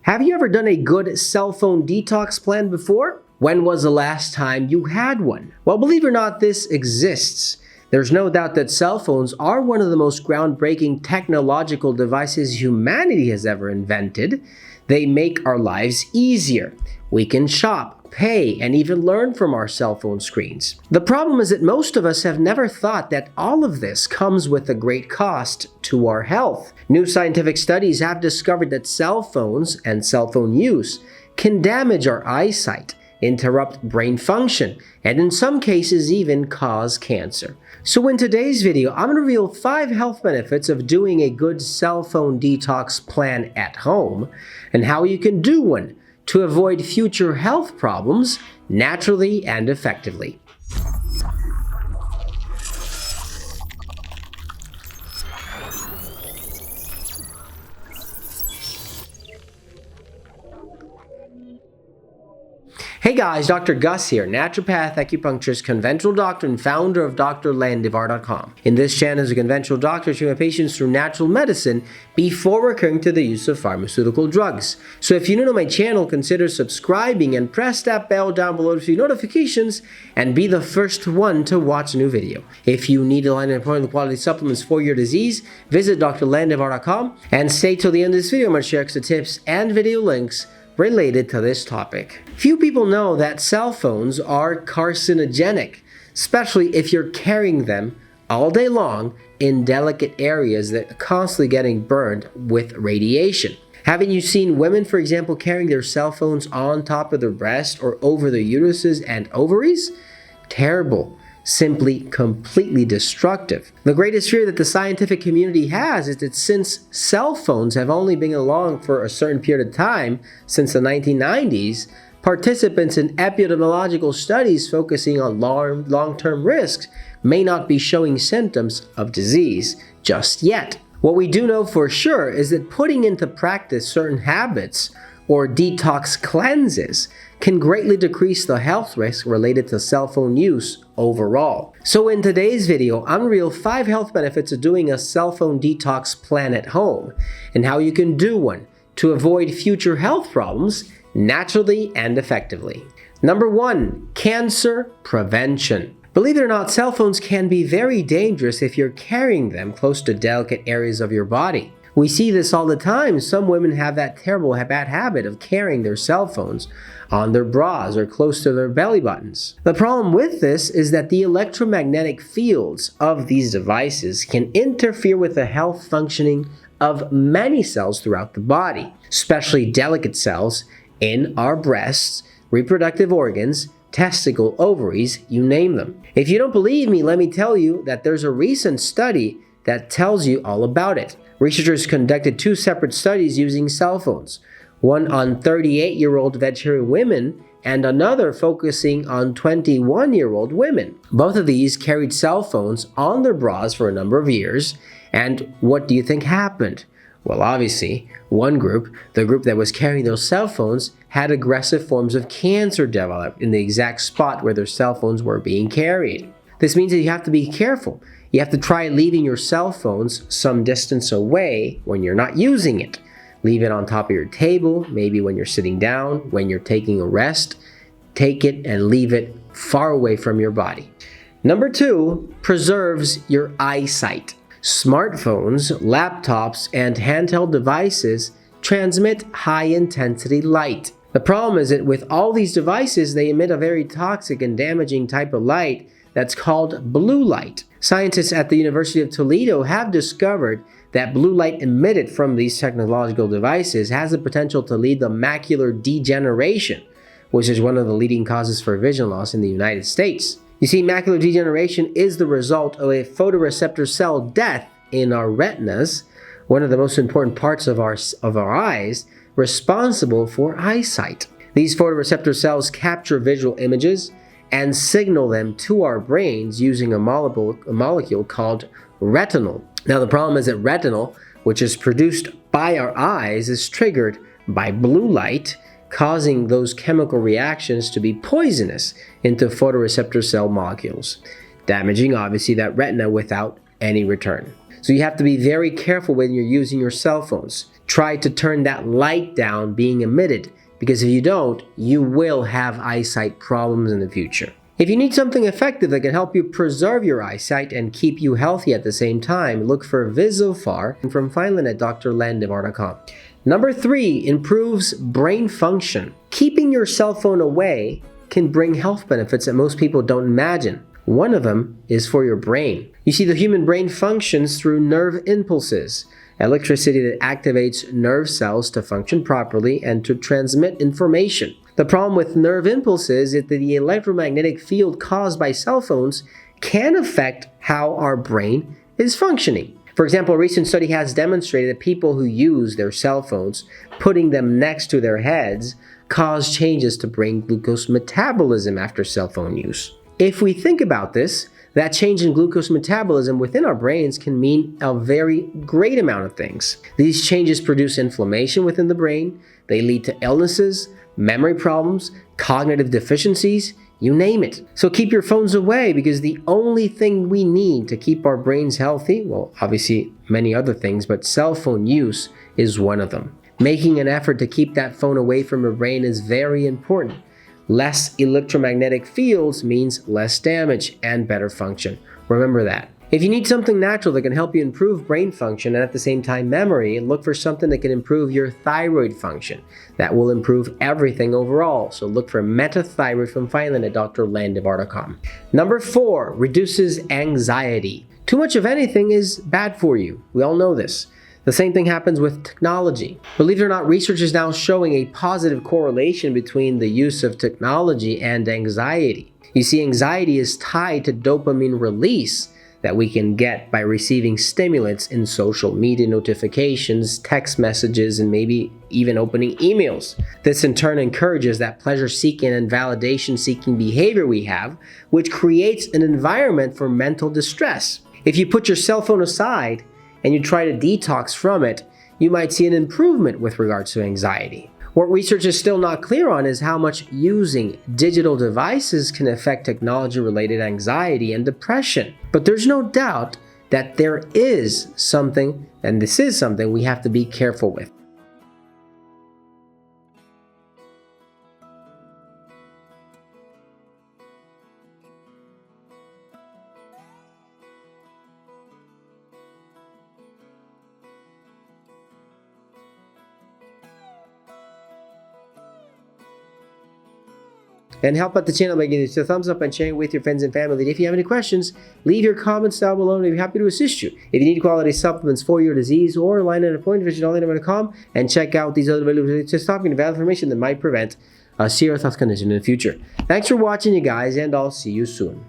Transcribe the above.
Have you ever done a good cell phone detox plan before? When was the last time you had one? Well, believe it or not, this exists. There's no doubt that cell phones are one of the most groundbreaking technological devices humanity has ever invented. They make our lives easier. We can shop, pay, and even learn from our cell phone screens. The problem is that most of us have never thought that all of this comes with a great cost to our health. New scientific studies have discovered that cell phones and cell phone use can damage our eyesight, interrupt brain function, and in some cases even cause cancer. So in today's video, I'm going to reveal 5 health benefits of doing a good cell phone detox plan at home and how you can do one to avoid future health problems naturally and effectively. Hey guys, Dr. Gus here, naturopath, acupuncturist, conventional doctor, and founder of drlandivar.com. In this channel, as a conventional doctor, I treat my patients through natural medicine before recurring to the use of pharmaceutical drugs. So if you're new to my channel, consider subscribing and press that bell down below to see notifications and be the first one to watch a new video. If you need a line of important quality supplements for your disease, visit drlandivar.com and stay till the end of this video. I'm going to share extra tips and video links related to this topic. Few people know that cell phones are carcinogenic, especially if you're carrying them all day long in delicate areas that are constantly getting burned with radiation. Haven't you seen women, for example, carrying their cell phones on top of their breast or over their uteruses and ovaries? Terrible. Simply completely destructive. The greatest fear that the scientific community has is that since cell phones have only been along for a certain period of time, since the 1990s, participants in epidemiological studies focusing on long-term risks may not be showing symptoms of disease just yet. What we do know for sure is that putting into practice certain habits or detox cleanses can greatly decrease the health risk related to cell phone use overall. So in today's video, I'm going to reveal 5 health benefits of doing a cell phone detox plan at home and how you can do one to avoid future health problems naturally and effectively. Number 1, cancer prevention. Believe it or not, cell phones can be very dangerous if you're carrying them close to delicate areas of your body. We see this all the time. Some women have that terrible bad habit of carrying their cell phones on their bras or close to their belly buttons. The problem with this is that the electromagnetic fields of these devices can interfere with the health functioning of many cells throughout the body, especially delicate cells in our breasts, reproductive organs, testicle, ovaries, you name them. If you don't believe me, let me tell you that there's a recent study that tells you all about it. Researchers conducted 2 separate studies using cell phones, one on 38-year-old vegetarian women and another focusing on 21-year-old women. Both of these carried cell phones on their bras for a number of years, and what do you think happened? Well, obviously, one group, the group that was carrying those cell phones, had aggressive forms of cancer develop in the exact spot where their cell phones were being carried. This means that you have to be careful. You have to try leaving your cell phones some distance away when you're not using it. Leave it on top of your table, maybe when you're sitting down, when you're taking a rest. Take it and leave it far away from your body. Number 2, preserves your eyesight. Smartphones, laptops, and handheld devices transmit high-intensity light. The problem is that with all these devices, they emit a very toxic and damaging type of light that's called blue light. Scientists at the University of Toledo have discovered that blue light emitted from these technological devices has the potential to lead to macular degeneration, which is one of the leading causes for vision loss in the United States. You see, macular degeneration is the result of a photoreceptor cell death in our retinas, one of the most important parts of our eyes, responsible for eyesight. These photoreceptor cells capture visual images and signal them to our brains using a molecule called retinol. Now the problem is that retinol, which is produced by our eyes, is triggered by blue light, causing those chemical reactions to be poisonous into photoreceptor cell molecules, damaging obviously that retina without any return. So you have to be very careful when you're using your cell phones. try to turn that light down being emitted, because if you don't, you will have eyesight problems in the future. If you need something effective that can help you preserve your eyesight and keep you healthy at the same time, look for Visofar from Finland at drlandivar.com. Number 3, improves brain function. Keeping your cell phone away can bring health benefits that most people don't imagine. One of them is for your brain. You see, the human brain functions through nerve impulses, electricity that activates nerve cells to function properly and to transmit information. The problem with nerve impulses is that the electromagnetic field caused by cell phones can affect how our brain is functioning. For example, a recent study has demonstrated that people who use their cell phones, putting them next to their heads, cause changes to brain glucose metabolism after cell phone use. If we think about this, that change in glucose metabolism within our brains can mean a very great amount of things. These changes produce inflammation within the brain. They lead to illnesses, memory problems, cognitive deficiencies, you name it. So keep your phones away, because the only thing we need to keep our brains healthy, well, obviously many other things, but cell phone use is one of them. Making an effort to keep that phone away from your brain is very important. Less electromagnetic fields means less damage and better function. Remember that. If you need something natural that can help you improve brain function and at the same time memory, look for something that can improve your thyroid function. That will improve everything overall. So look for metathyroid from Finland at drlandivar.com. Number 4, reduces anxiety. Too much of anything is bad for you. We all know this. The same thing happens with technology. Believe it or not, research is now showing a positive correlation between the use of technology and anxiety. You see, anxiety is tied to dopamine release that we can get by receiving stimulants in social media notifications, text messages, and maybe even opening emails. This in turn encourages that pleasure-seeking and validation-seeking behavior we have, which creates an environment for mental distress. If you put your cell phone aside and you try to detox from it, you might see an improvement with regards to anxiety. What research is still not clear on is how much using digital devices can affect technology-related anxiety and depression. But there's no doubt that there is something, and this is something we have to be careful with. And help out the channel by giving it a thumbs up and sharing it with your friends and family. And if you have any questions, leave your comments down below and we'll be happy to assist you. If you need quality supplements for your disease or line an appointment, visit Landivar.com and check out these other videos to stop valid information that might prevent a serious health condition in the future. Thanks for watching, you guys, and I'll see you soon.